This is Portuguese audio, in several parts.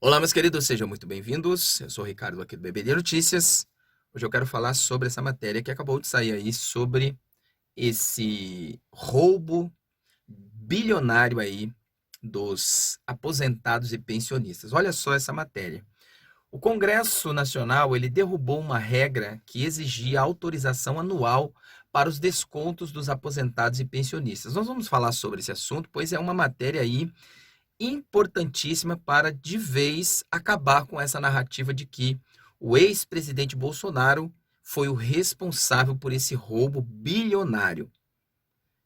Olá, meus queridos, sejam muito bem-vindos. Eu sou o Ricardo aqui do BBD Notícias. Hoje eu quero falar sobre essa matéria que acabou de sair aí sobre esse roubo bilionário aí dos aposentados e pensionistas. Olha só essa matéria. O Congresso Nacional, ele derrubou uma regra que exigia autorização anual para os descontos dos aposentados e pensionistas. Nós vamos falar sobre esse assunto, pois é uma matéria aí importantíssima para de vez acabar com essa narrativa de que o ex-presidente Bolsonaro foi o responsável por esse roubo bilionário.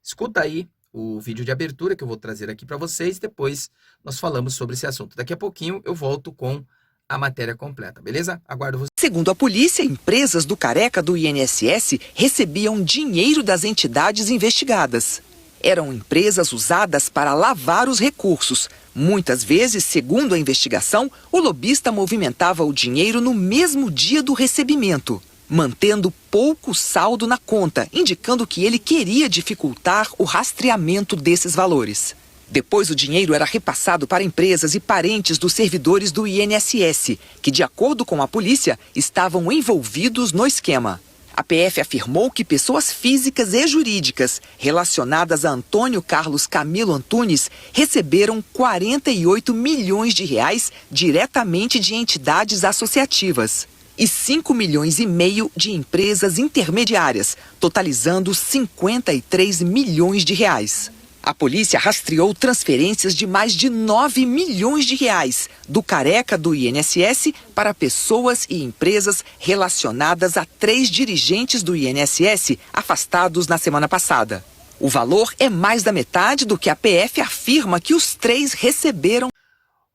Escuta aí o vídeo de abertura que eu vou trazer aqui para vocês, depois nós falamos sobre esse assunto. Daqui a pouquinho eu volto com a matéria completa, beleza? Aguardo você. Segundo a polícia, empresas do Careca do INSS recebiam dinheiro das entidades investigadas. Eram empresas usadas para lavar os recursos. Muitas vezes, segundo a investigação, o lobista movimentava o dinheiro no mesmo dia do recebimento, mantendo pouco saldo na conta, indicando que ele queria dificultar o rastreamento desses valores. Depois, o dinheiro era repassado para empresas e parentes dos servidores do INSS, que, de acordo com a polícia, estavam envolvidos no esquema. A PF afirmou que pessoas físicas e jurídicas relacionadas a Antônio Carlos Camilo Antunes receberam 48 milhões de reais diretamente de entidades associativas e 5 milhões e meio de empresas intermediárias, totalizando 53 milhões de reais. A polícia rastreou transferências de mais de 9 milhões de reais do Careca do INSS para pessoas e empresas relacionadas a 3 dirigentes do INSS afastados na semana passada. O valor é mais da metade do que a PF afirma que os 3 receberam.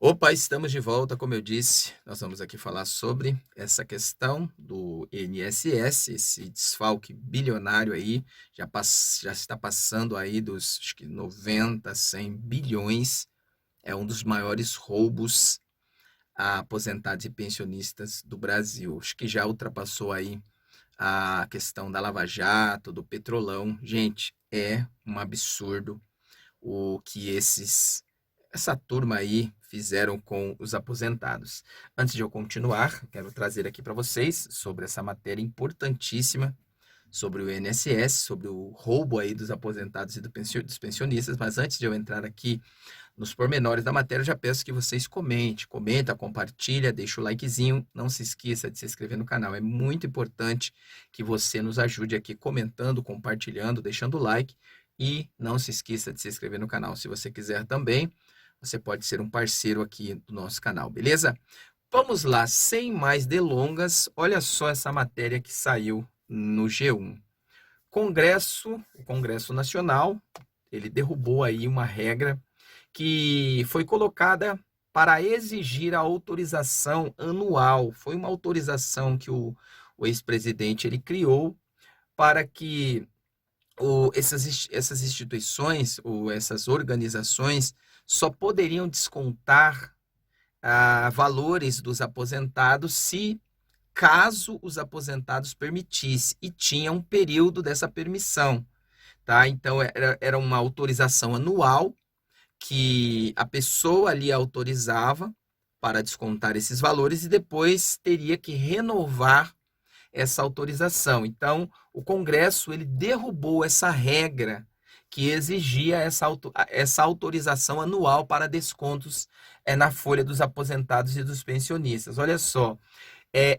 Opa, estamos de volta, como eu disse, nós vamos aqui falar sobre essa questão do INSS, esse desfalque bilionário aí, já está passando aí dos acho que 90, 100 bilhões, é um dos maiores roubos a aposentados e pensionistas do Brasil. Acho que já ultrapassou aí a questão da Lava Jato, do Petrolão. Gente, é um absurdo o que essa turma aí fizeram com os aposentados. Antes de eu continuar, quero trazer aqui para vocês sobre essa matéria importantíssima sobre o INSS, sobre o roubo aí dos aposentados e dos pensionistas, mas antes de eu entrar aqui nos pormenores da matéria, eu já peço que vocês comenta, compartilha, deixa o likezinho, não se esqueça de se inscrever no canal, é muito importante que você nos ajude aqui comentando, compartilhando, deixando o like e não se esqueça de se inscrever no canal. Se você quiser também, você pode ser um parceiro aqui do nosso canal, beleza? Vamos lá, sem mais delongas, olha só essa matéria que saiu no G1. O Congresso Nacional, ele derrubou aí uma regra que foi colocada para exigir a autorização anual. Foi uma autorização que o ex-presidente ele criou para que essas instituições ou essas organizações só poderiam descontar valores dos aposentados se caso os aposentados permitissem, e tinha um período dessa permissão, tá? Então era uma autorização anual que a pessoa ali autorizava para descontar esses valores e depois teria que renovar essa autorização. Então, o Congresso ele derrubou essa regra que exigia essa autorização anual para descontos na folha dos aposentados e dos pensionistas. Olha só,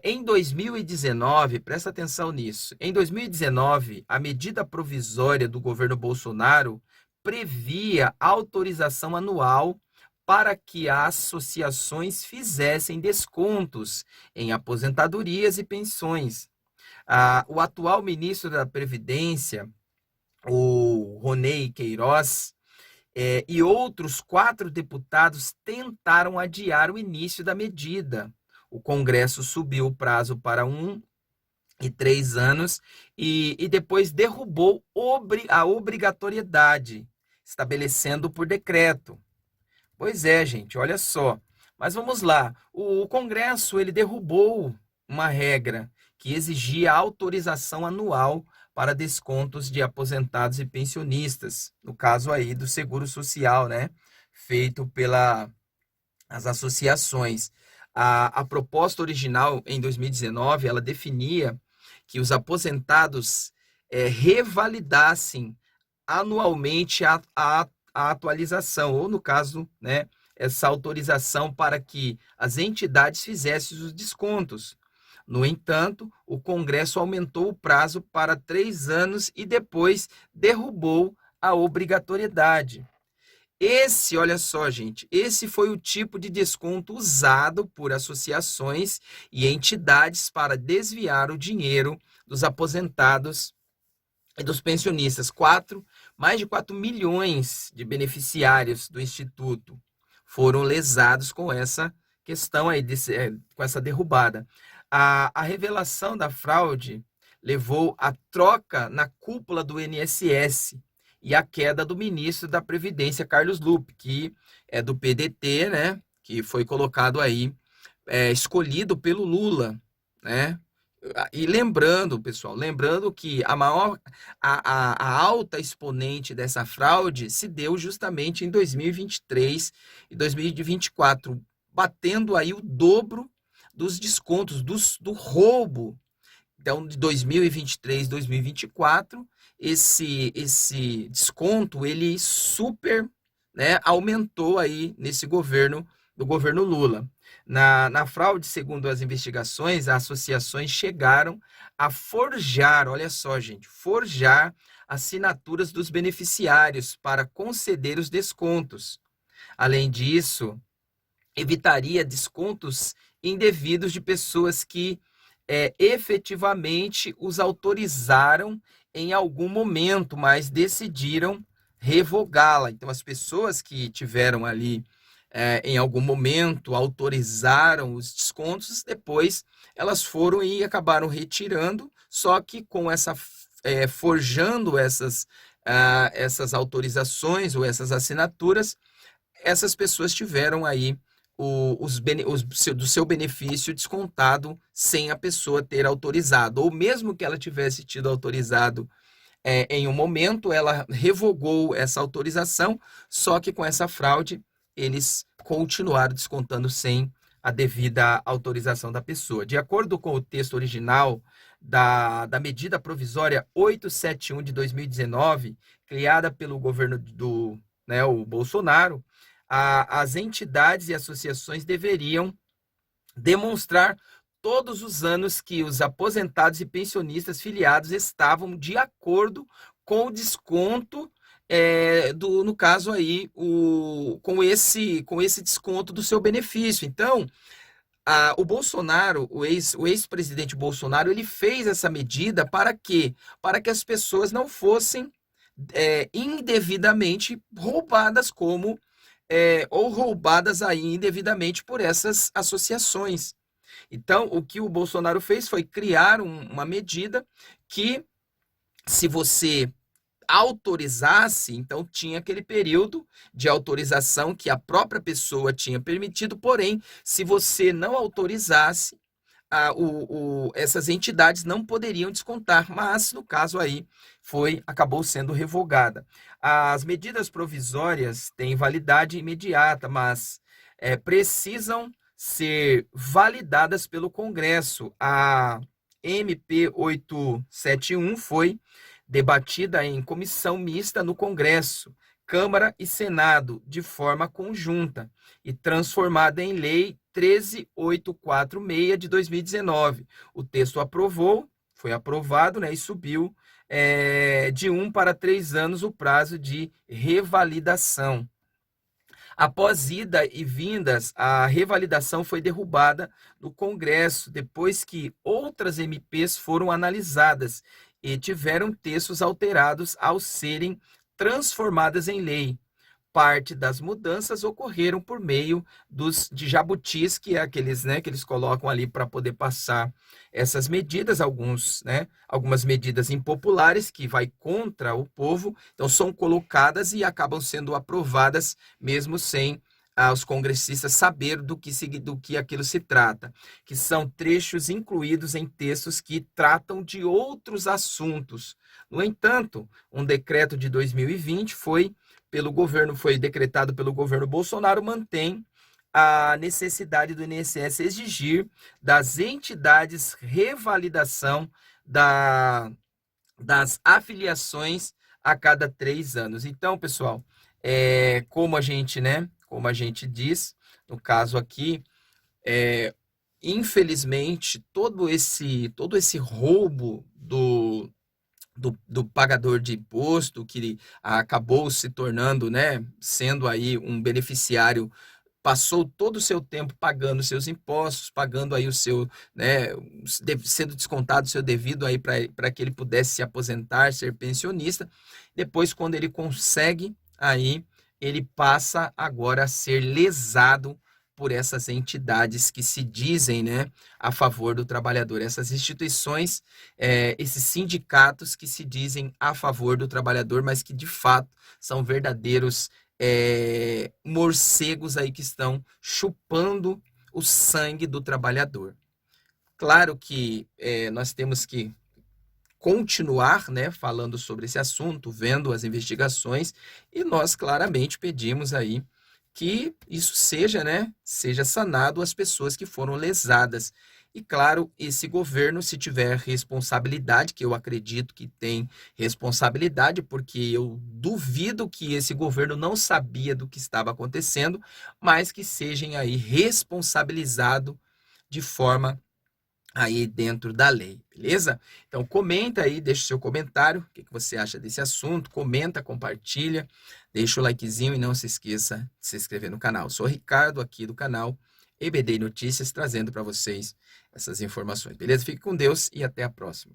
em 2019, presta atenção nisso, em 2019, a medida provisória do governo Bolsonaro previa autorização anual para que as associações fizessem descontos em aposentadorias e pensões. O atual ministro da Previdência, o Ronei Queiroz, e outros 4 deputados tentaram adiar o início da medida. O Congresso subiu o prazo para 1 e 3 anos e depois derrubou a obrigatoriedade, estabelecendo por decreto. Pois é, gente, olha só. Mas vamos lá. O Congresso ele derrubou uma regra que exigia autorização anual para descontos de aposentados e pensionistas, no caso aí do Seguro Social, né? Feito as associações. A proposta original, em 2019, ela definia que os aposentados revalidassem anualmente a atualização, ou no caso, né, essa autorização para que as entidades fizessem os descontos. No entanto, o Congresso aumentou o prazo para 3 anos e depois derrubou a obrigatoriedade. Olha só, gente, esse foi o tipo de desconto usado por associações e entidades para desviar o dinheiro dos aposentados e dos pensionistas. Mais de 4 milhões de beneficiários do Instituto foram lesados com essa questão aí, com essa derrubada. A revelação da fraude levou à troca na cúpula do INSS e a queda do ministro da Previdência, Carlos Lupe, que é do PDT, né, que foi colocado aí, escolhido pelo Lula, né? E lembrando, pessoal, que a alta exponente dessa fraude se deu justamente em 2023 e 2024, batendo aí o dobro dos descontos, do roubo. Então, de 2023 e 2024, esse desconto, ele super, né, aumentou aí nesse governo, do governo Lula. Na fraude, segundo as investigações, as associações chegaram a forjar, olha só, gente, forjar assinaturas dos beneficiários para conceder os descontos. Além disso, evitaria descontos indevidos de pessoas que efetivamente os autorizaram em algum momento, mas decidiram revogá-la. Então, as pessoas que tiveram ali em algum momento, autorizaram os descontos, depois elas foram e acabaram retirando, só que com essa forjando essas autorizações ou essas assinaturas, essas pessoas tiveram aí do seu benefício descontado sem a pessoa ter autorizado, ou mesmo que ela tivesse tido autorizado em um momento, ela revogou essa autorização, só que com essa fraude eles continuaram descontando sem a devida autorização da pessoa. De acordo com o texto original da medida provisória 871 de 2019, criada pelo governo o Bolsonaro, as entidades e associações deveriam demonstrar todos os anos que os aposentados e pensionistas filiados estavam de acordo com o desconto no caso aí, com esse desconto do seu benefício. Então, o Bolsonaro, o ex-presidente Bolsonaro, ele fez essa medida para quê? Para que as pessoas não fossem indevidamente roubadas ou roubadas aí indevidamente por essas associações. Então, o que o Bolsonaro fez foi criar uma medida que, se você autorizasse, então tinha aquele período de autorização que a própria pessoa tinha permitido, porém, se você não autorizasse, essas entidades não poderiam descontar, mas no caso aí acabou sendo revogada. As medidas provisórias têm validade imediata, mas precisam ser validadas pelo Congresso. A MP 871 foi debatida em comissão mista no Congresso, Câmara e Senado, de forma conjunta, e transformada em lei 13.846 de 2019. O texto foi aprovado, né, e subiu de 1 para 3 anos o prazo de revalidação. Após ida e vindas, a revalidação foi derrubada no Congresso, depois que outras MPs foram analisadas e tiveram textos alterados ao serem transformadas em lei. Parte das mudanças ocorreram por meio de jabutis, que é aqueles, né, que eles colocam ali para poder passar essas medidas, algumas medidas impopulares que vai contra o povo, então são colocadas e acabam sendo aprovadas mesmo sem os congressistas saber do que aquilo se trata, que são trechos incluídos em textos que tratam de outros assuntos. No entanto, um decreto de 2020 foi decretado pelo governo Bolsonaro, mantém a necessidade do INSS exigir das entidades revalidação das afiliações a cada 3 anos. Então, pessoal, como a gente, né, como a gente diz, no caso aqui, infelizmente, todo esse roubo do pagador de imposto, que acabou se tornando, né, sendo aí um beneficiário, passou todo o seu tempo pagando seus impostos, pagando aí o seu, né, sendo descontado o seu devido aí para que ele pudesse se aposentar, ser pensionista. Depois, quando ele consegue, aí ele passa agora a ser lesado por essas entidades que se dizem, né, a favor do trabalhador, essas instituições, esses sindicatos que se dizem a favor do trabalhador, mas que de fato são verdadeiros morcegos aí que estão chupando o sangue do trabalhador. Claro que nós temos que continuar, né, falando sobre esse assunto, vendo as investigações, e nós claramente pedimos aí que isso seja, né, seja sanado as pessoas que foram lesadas. E claro, esse governo, se tiver responsabilidade, que eu acredito que tem responsabilidade, porque eu duvido que esse governo não sabia do que estava acontecendo, mas que sejam aí responsabilizados de forma aí dentro da lei, beleza? Então comenta aí, deixa o seu comentário, o que você acha desse assunto, comenta, compartilha, deixa o likezinho e não se esqueça de se inscrever no canal. Sou o Ricardo aqui do canal EBD Notícias, trazendo para vocês essas informações, beleza? Fique com Deus e até a próxima.